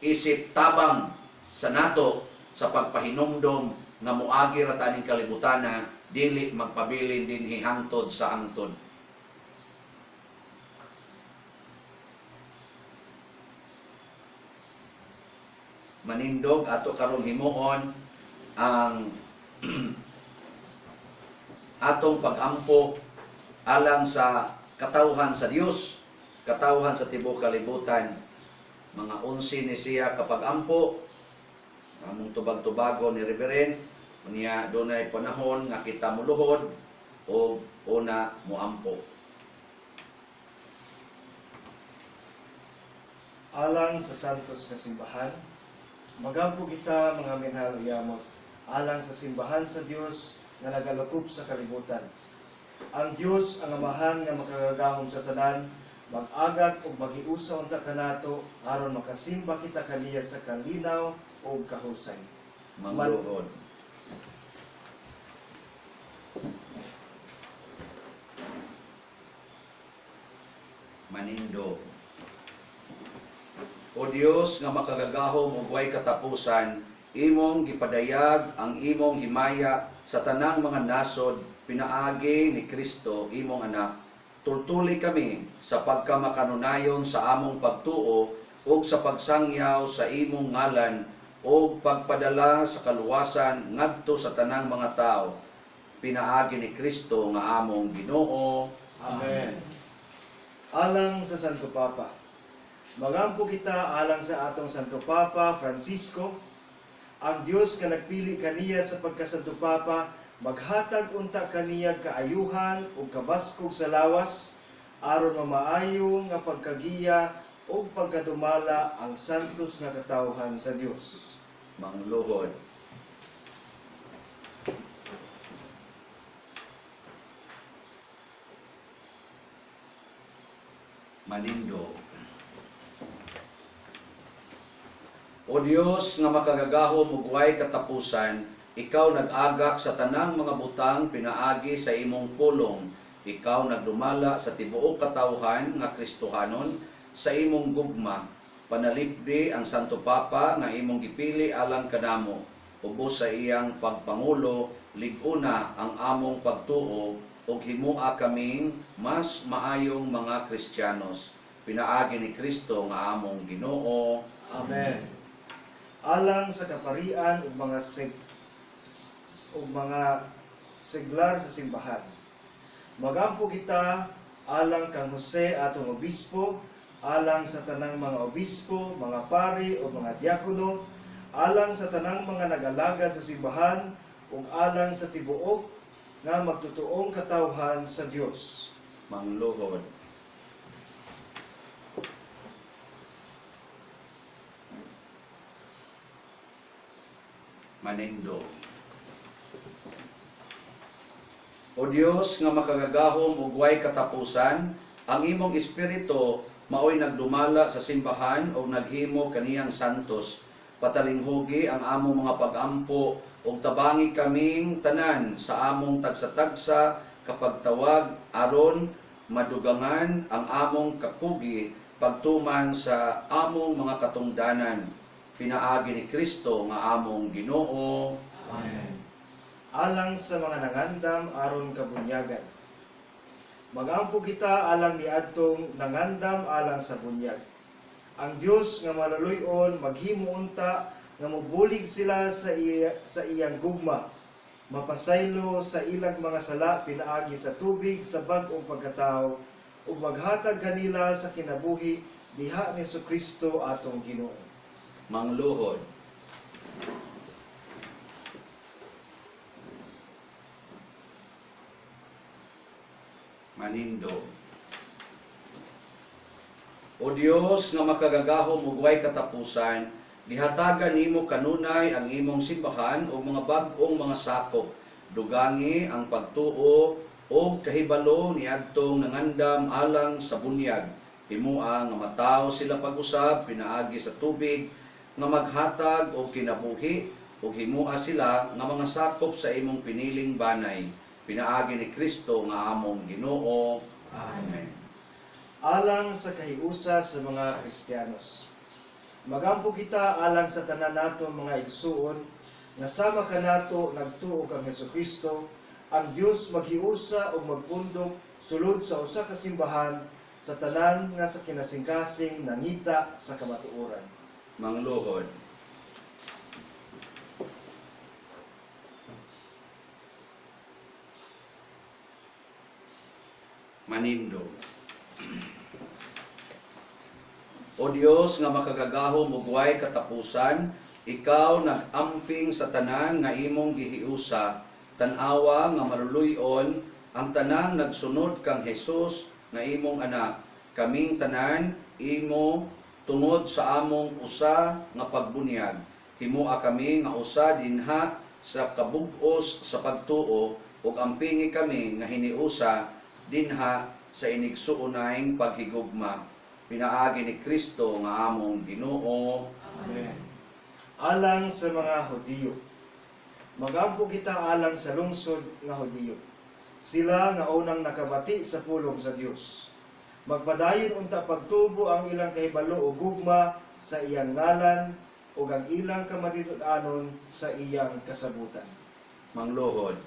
isip tabang sa nato sa pagpahinumdom nga moagi ra ta ning kalibutana dili magpabilin dinhi hangtod sa hangtod. Manindog ato karong himuon ang atong pag-ampo alang sa katawhan sa Dios, katawhan sa tibuok kalibutan. Mga 11 ni siya kapag ampo among tubag-tubago ni Reverend unya dunay panahon nga kita muluhod o una moampo. Alang sa santos nga simbahan, magampo kita mga minahal uyamot, alang sa simbahan sa Dios nga nagalakop sa kalibutan. Ang Dios ang amahan nga makagagahom sa tanan, mag-agat ug maghiusa unta kanato aron makasimba kita kaniya sa kalinaw ug kahusay. Mangluhod. Manindog. O Dios nga makagagahom ug way katapusan, imong gipadayag ang imong himaya sa tanang mga nasod pinaagi ni Kristo imong anak. Tultuli kami sa pagkamakanunayon sa among pagtuo ug sa pagsangyaw sa imong ngalan ug pagpadala sa kaluwasan ngadto sa tanang mga tao. Pinaagi ni Kristo nga among Ginoo. Amen. Alang sa Santo Papa, magampo kita alang sa atong Santo Papa Francisco, ang Dios nga nagpili kaniya sa pagkasanto Papa, maghatag unta kaniya kaayuhan ug kabaskog sa lawas aron mamaayo nga pagkagiya ug pagkadumala ang santos nga katawhan sa Dios. Mangluhod. Manindog. O Dios nga makagagahom ug way katapusan, ikaw nag-agak sa tanang mga butang pinaagi sa imong pulong. Ikaw nagdumala sa tibuok katawhan nga Kristohanon sa imong gugma. Panalipdi ang Santo Papa nga imong gipili alang kanamo. Ubos sa iyang pagpangulo, lig-una ang among pagtuo ug himua kaming mas maayong mga Kristiyanos. Pinaagi ni Kristo nga among Ginoo. Amen. Alang sa kaparian ug mga o mga seglar sa simbahan. Magampo kita alang kang Jose atong obispo, alang sa tanang mga obispo, mga pari o mga diakono, alang sa tanang mga nag-alagad sa simbahan, ug alang sa tibuok nga magtutuong katawhan sa Dios. Mangluhod. Manindo. O Dios nga makagagahom ug way katapusan, ang imong espiritu maoy nagdumala sa simbahan ug naghimo kaniyang santos. Patalinghugi ang among mga pag-ampo ug tabangi kaming tanan sa among tagsa-tagsa kapag tawag aron madugangan ang among kakugi pagtuman sa among mga katungdanan. Pinaagi ni Kristo nga among Ginoo. Amen. Alang sa mga nangandam aron kabunyagan. Magampo kita alang niadtong nangandam alang sa bunyag. Ang Dios nga malaluyon maghimo unta nga mobulig sila sa iyang gugma, mapasaylo sa ilang mga sala pinaagi sa tubig sa bag-ong pagkatao ug maghatag kanila sa kinabuhi diha ni Jesucristo atong Ginoo. Mangluhod. Manindo. O Dios nga makagagahom ug way katapusan, gihatagan nimo kanunay ang imong simbahan ug mga bag-ong mga sakop. Dugangi ang pagtuo ug kahibalo niadtong nangandam alang sa bunyag. Himua nga mataw sila pag-usab pinaagi sa tubig nga maghatag og kinabuhi ug himua sila nga mga sakop sa imong piniling banay. Pinaagi ni Kristo nga among Ginoo. Amen. Alang sa kahiusa sa mga Kristiyanos. Magampo kita alang sa tanan nato mga igsuon nga sama kanato nagtuo kang Hesukristo, ang Dios maghiusa ug magpundok sulod sa usa ka simbahan sa tanan nga sa kinasingkasing nangita sa kamatuoran. Mangluhod. Manindo. O Dios nga makagagahom ug way katapusan, ikaw nag-amping sa tanan nga imong gihiusa, tan-awa nga maluluy-on ang tanan nagsunod kang Hesus nga imong anak. Kaming tanan imo tungod sa among usa nga pagbunyag. Himua kami nga usa dinha sa kabug-os sa pagtuo ug ampingi kami nga hiniusa dinha sa inigsuunayng paghigugma. Pinaagi ni Kristo nga among Ginoo. Amen. Alang sa mga Hudiyo. Magampo kita alang sa lungsod nga Hudiyo. Sila nga unang nakabati sa pulong sa Dios. Magpadayon unta pagtubo ang ilang kahibalo o gugma sa iyang ngalan ug ang ilang kamatitud-anon sa iyang kasabutan. Mangluhod.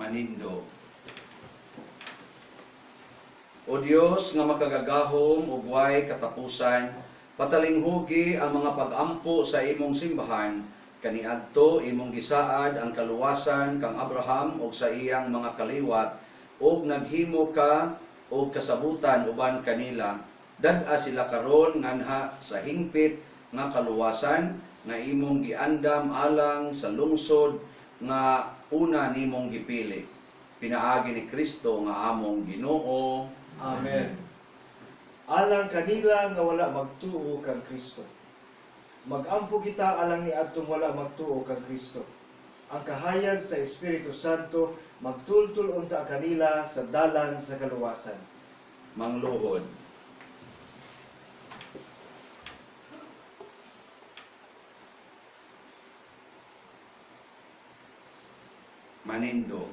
Manindo. O Dios nga makagagahom ug way katapusan, patalinghugi ang mga pag-ampo sa imong simbahan, kaniadto imong gisaad ang kaluwasan kang Abraham ug sa iyang mga kaliwat, ug naghimo ka og kasabutan uban kanila. Dad-a sila karon nganha sa hingpit nga kaluwasan nga imong giandam alang sa lungsod nga una nimong gipili. Pinaagi ni Kristo nga among Ginoo. Amen. Alang kanila nga wala magtuo kang Kristo. Magampo kita alang ni adtong wala magtuo kang Kristo. Ang kahayag sa Espiritu Santo magtultul unta kanila sa dalan sa kaluwasan. Mangluhod. Manindo.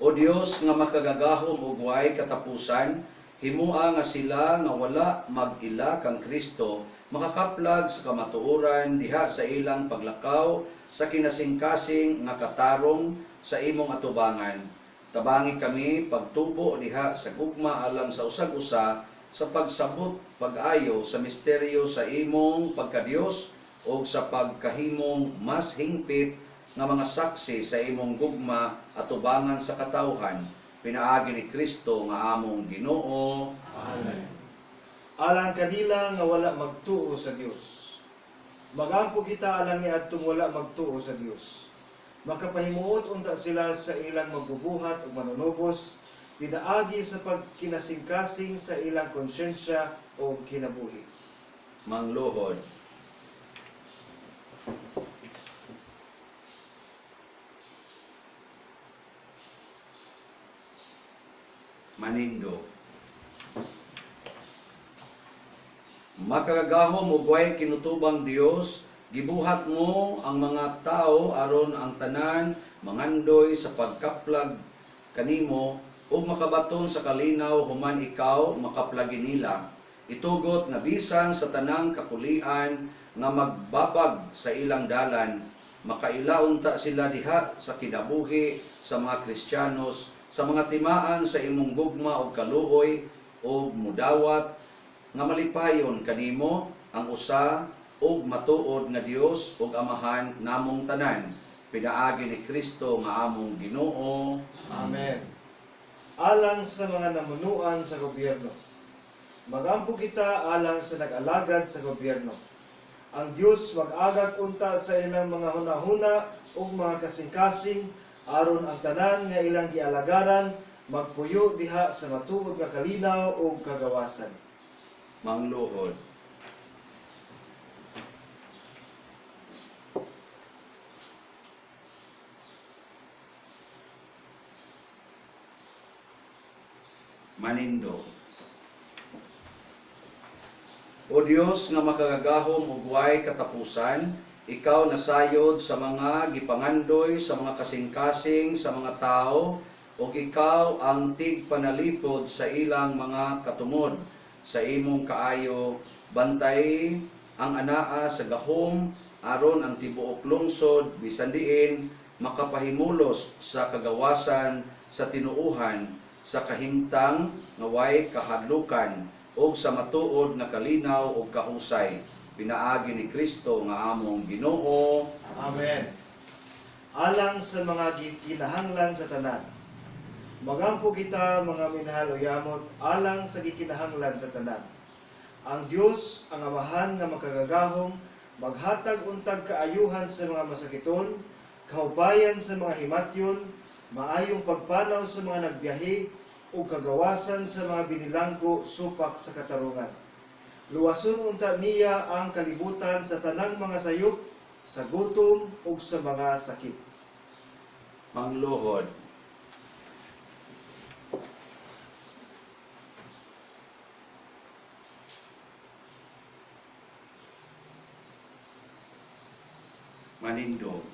O Dios nga makagagahom ug way katapusan, himua nga sila nga wala mag-ila kang Kristo, makakaplag sa kamatuoran diha sa ilang paglakaw sa kinasingkasing nga katarong sa imong atubangan. Tabangi kami pagtubo diha sa gugma alang sa usag-usa sa pagsabot pag-ayo sa misteryo sa imong pagkadiyos o sa pagkahimong mas hingpit nga mga saksi sa imong gugma at tubangan sa katawhan. Pinaagi ni Kristo nga among Ginoo. Amen. Alang kanila nga wala magtuo sa Dios. Magampo kita alang ni adtong wala magtuo sa Dios. Makapahimuot unta sila sa ilang magbubuhat ug manunubos, pinaagi sa pagkinasingkasing sa ilang konsyensya o kinabuhi. Mangluhod. Manindo. Makagagahom ug way kinutubang Dios, gibuhat mo ang mga tao aron ang tanan mangandoy sa pagkaplag kanimo ug makabaton sa kalinaw human ikaw makaplagi nila. Itugot nga bisan sa tanang kakulian nga magbabag sa ilang dalan, makailaunta sila diha sa kinabuhi sa mga Kristiyanos, sa mga timaan sa imong gugma ug kaluoy ug mudawat nga malipayon kanimo ang usa ug matuod nga Dios ug Amahan namong tanan. Pinaagi ni Kristo nga among Ginoo. Amen. Alang sa mga namunuan sa gobyerno. Magampo kita alang sa nag-alagad sa gobyerno. Ang Dios mag-agak unta sa ilang mga hunahuna ug mga kasing-kasing aron ang tanan nga ilang gialagaran magpuyo diha sa matuod nga kalinaw ug kagawasan. Mangluhod. Manindo. O Dios nga makagagahom ug way katapusan, ikaw nasayod sa mga gipangandoy sa mga kasing-kasing sa mga tao ug ikaw ang tigpanalipod sa ilang mga katungod. Sa imong kaayo bantay ang anaa sa gahom aron ang tibuok lungsod bisan diin makapahimulos sa kagawasan sa tinuuhan sa kahimtang nga way kahadlukan ug sa matuod nga kalinaw ug kahusay. Pinaagi ni Kristo nga among Ginoo. Amen. Alang sa mga gikinahanglan sa tanan. Magampo kita mga minahal o yamot alang sa gikinahanglan sa tanan. Ang Dios ang Amahan nga makagagahom maghatag untag kaayuhan sa mga masakiton, kahubayan sa mga himatyon, maayong pagpanaw sa mga nagbiyahe ug kagawasan sa mga binilanggo supak sa katarungan. Luwason unta niya ang kalibutan sa tanang mga sayop, sa gutom ug sa mga sakit. Mangluhod. Manindo.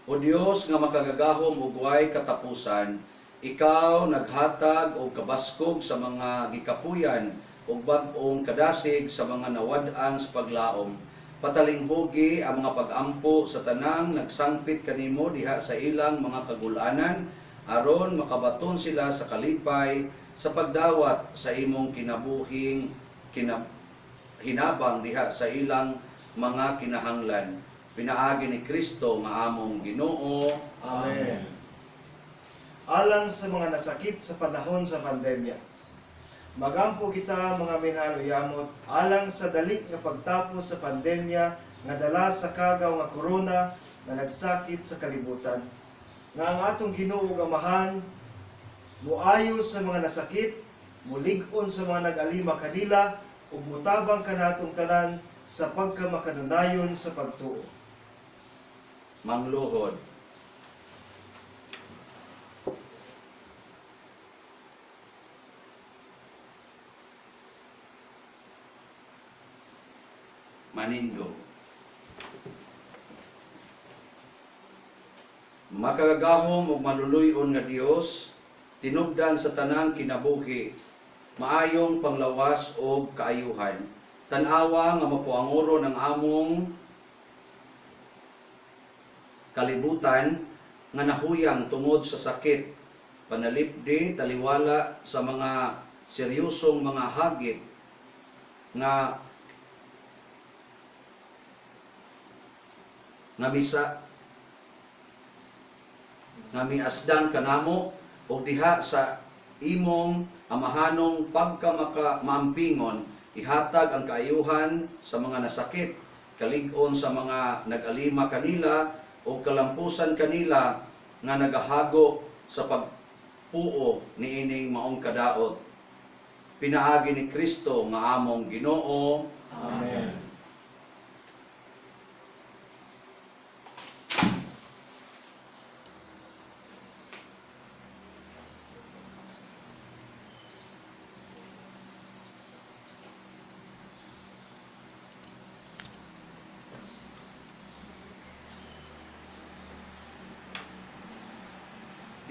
O Dios nga makagagahom ug way katapusan, ikaw naghatag og kabaskog sa mga gikapuyan ug bag-ong kadasig sa mga nawad-an sa paglaom. Patalinghugi ang mga pag-ampo sa tanang nagsangpit kanimo diha sa ilang mga kagulanan aron makabaton sila sa kalipay sa pagdawat sa imong kinabuhing hinabang diha sa ilang mga kinahanglan. Pinaagi ni Kristo nga among Ginoo. Amen. Alang sa mga nasakit sa panahon sa pandemya. Magampo kita mga minahal o yamot alang sa dali nga pagtapos sa pandemya nga dala sa kagaw nga korona nga nagsakit sa kalibutan. Nga ang atong Ginoo ug Amahan muayo sa mga nasakit, mulig-on sa mga nag-alima kanila ug mutabang kanatong tanan sa pagkamakanunayon sa pagtuo. Mangluhod. Manindo. Makagagahom ug maluluy-on nga Dios, tinubdan sa tanang kinabuhi, maayong panglawas ug kaayuhan. Tan-awa nga mapuanguron ang among kalibutan nga nahuyang tungod sa sakit, panalipdi, taliwala sa mga seryosong mga hagit nga miasdan kanamo o diha sa imong amahanong pagkamaampingon ihatag ang kaayuhan sa mga nasakit, kalig-on sa mga nag-alima kanila o kalampusan kanila nga nagahago sa pagpuo niining maong kadaot. Pinaagi ni Kristo nga among Ginoo. Amen.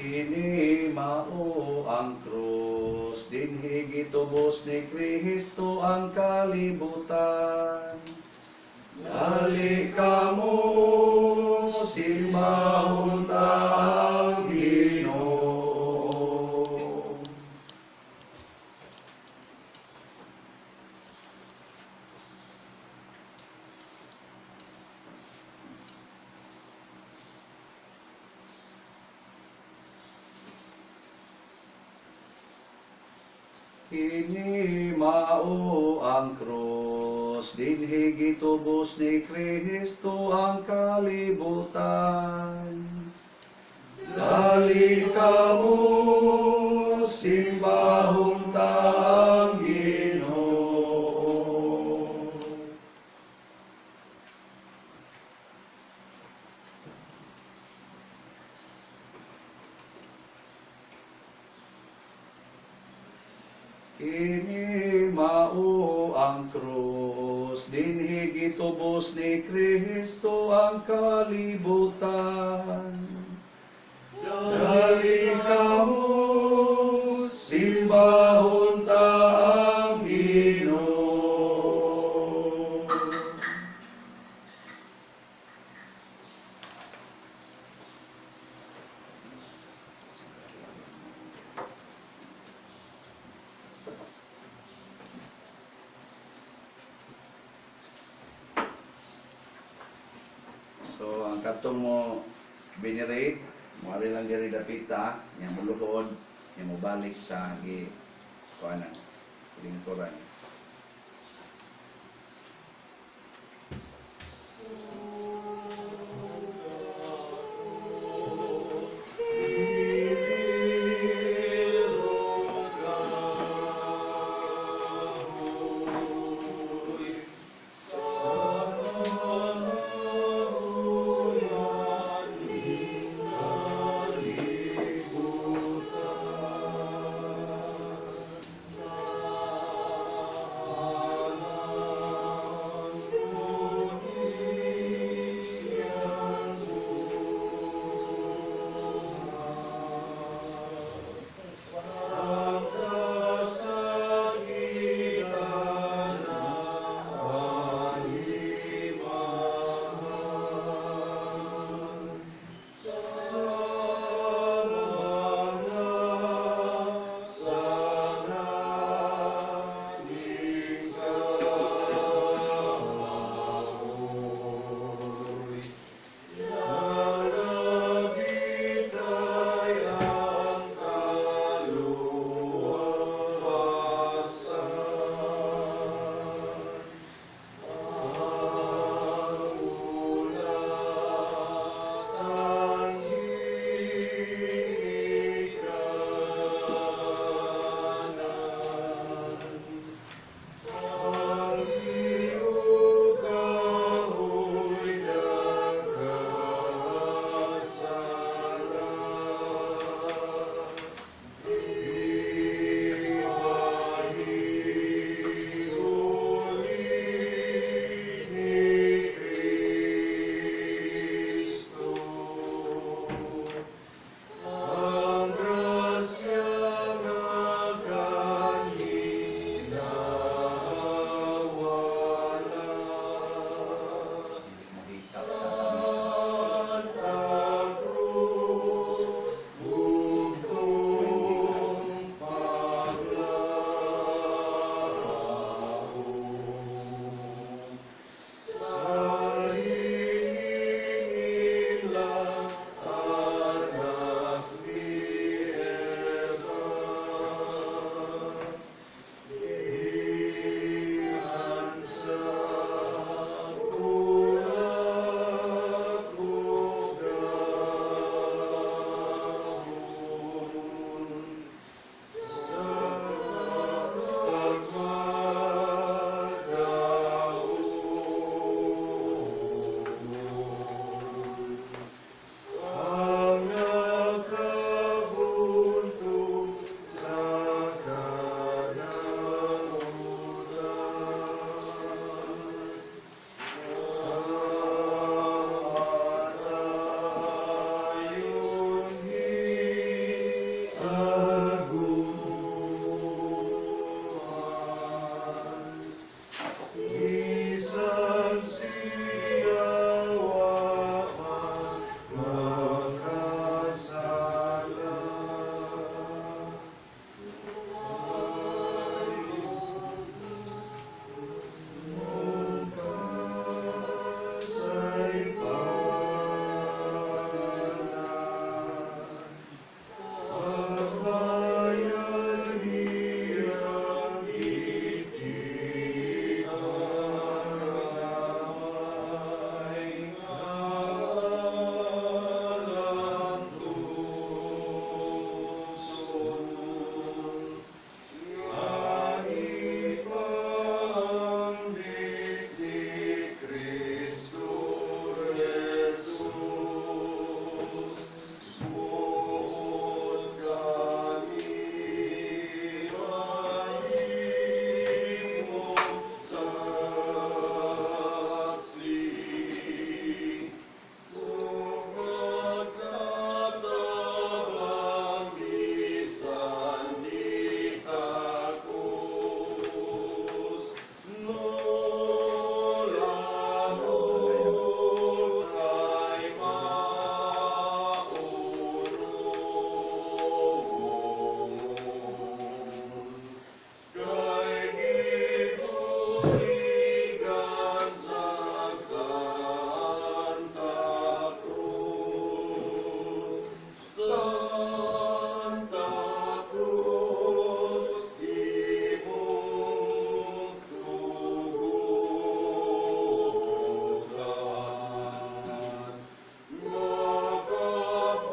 Kini mao ang krus, dinhi gitubos ni Kristo ang kalibutan. Dali kamo simbahon ta ang Ginoo. Kini mao ang krus, dinhi gitubos ni Kristo ang kalibutan. Dali kamo simbahon ta ang Ginoo. Kini mao ang krus, dinhi gitubos ni Kristo ang kalibutan. Dali kamo simbahon ta ang Ginoo. So, ang katong mo venerate, mawari lang diri dapita, yang muluhod, yang mubalik sa kuanan, lingkuran.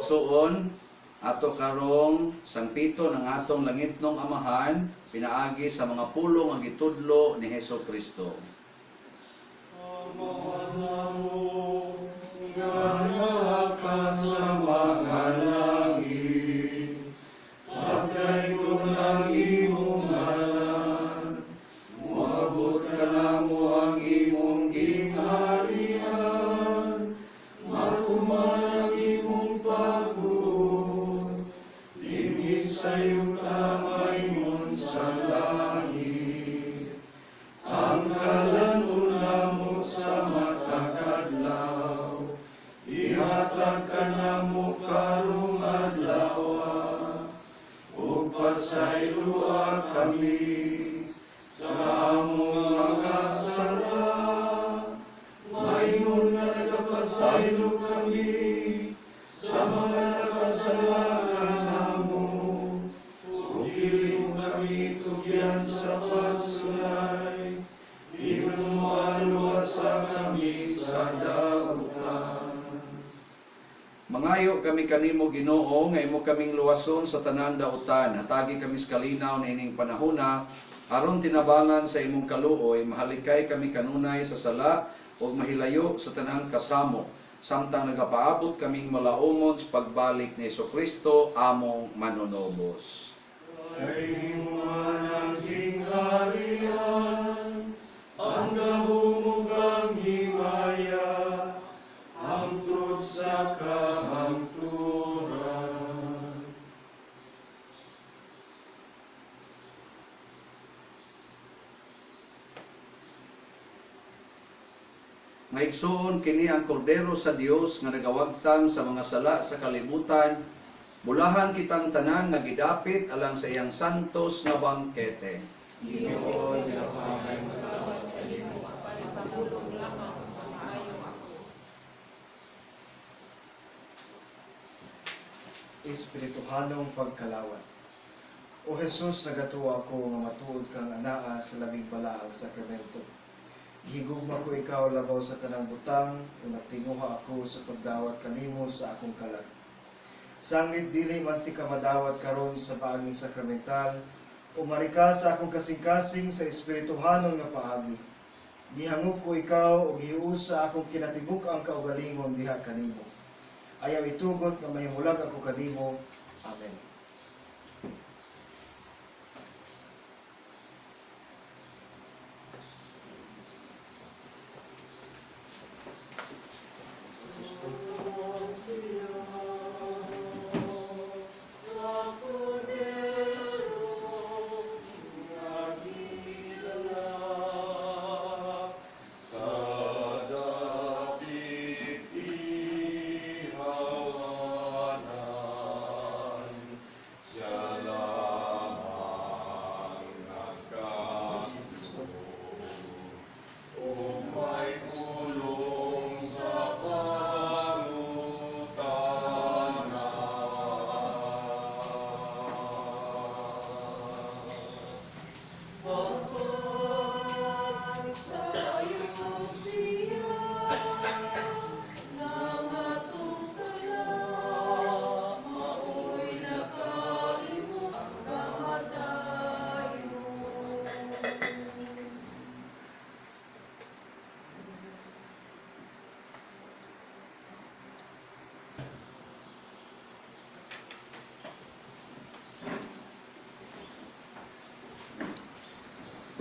igsuon, ato karong sangpito ng atong langitnong amahan, pinaagi sa mga pulong ang gitudlo ni Hesus Kristo. Sa mga langit, pagkay ko ng imong ngalan, muabot ka na mo ang imong gingharian, matuman ang imong pagod, dinhi sa'yo kamay sa langit, ang kalanuna mo sa matag-adlaw, ihatag ka na mo karong adlaw, ug pasaylua kami sa among mga sala. Maingon na nagapasaylo kami sa mga nakasala kanamo, ug dili mo kami tugyan sa pagsulay, di mo aluwasa kami sa dagutan. Mangayo kami kanimo Ginoo nga imo kaming luwason sa tanan dautan. Hatagi kami sa kalinaw na ining panahona aron tinabangan sa imong kaluoy, mahalikay kami kanunay sa sala ug mahilayo sa tanang kasamo. Samtang nagapaabot kaming malaumon sa pagbalik ni Jesucristo among manunobos. Kay himuan ang gingharian, ang gahumugang himaya, hangtod sa kahangturan. Maigsoon kini ang kordero sa Dios nga nagawagtang sa mga sala sa kalibutan. Bulahan kitang tanan nga gidapit alang sa iyang santos nga bangkete. Ginoo, ginapangay mo tawad kanimo, Matulog lamang maayo ako. espirituhanong pagkalawat. O Jesus, nagatuwa ako nga matuod kang anaa sa labing balaang sakramento. Higugma ko ikaw labaw sa tanang butang, o nagtinguha ako sa pagdawat kanimo sa akong kalag. Sanglit dili man ti ka madawat karon sa paaging sakramental, o marika sa akong kasing-kasing sa espirituhanong nga paagi. Gihangop ko ikaw o gihius sa akong kinatibuk ang kaugalingon diha kanimo. Ayaw itugot nga mahimulag ako kanimo. Amen.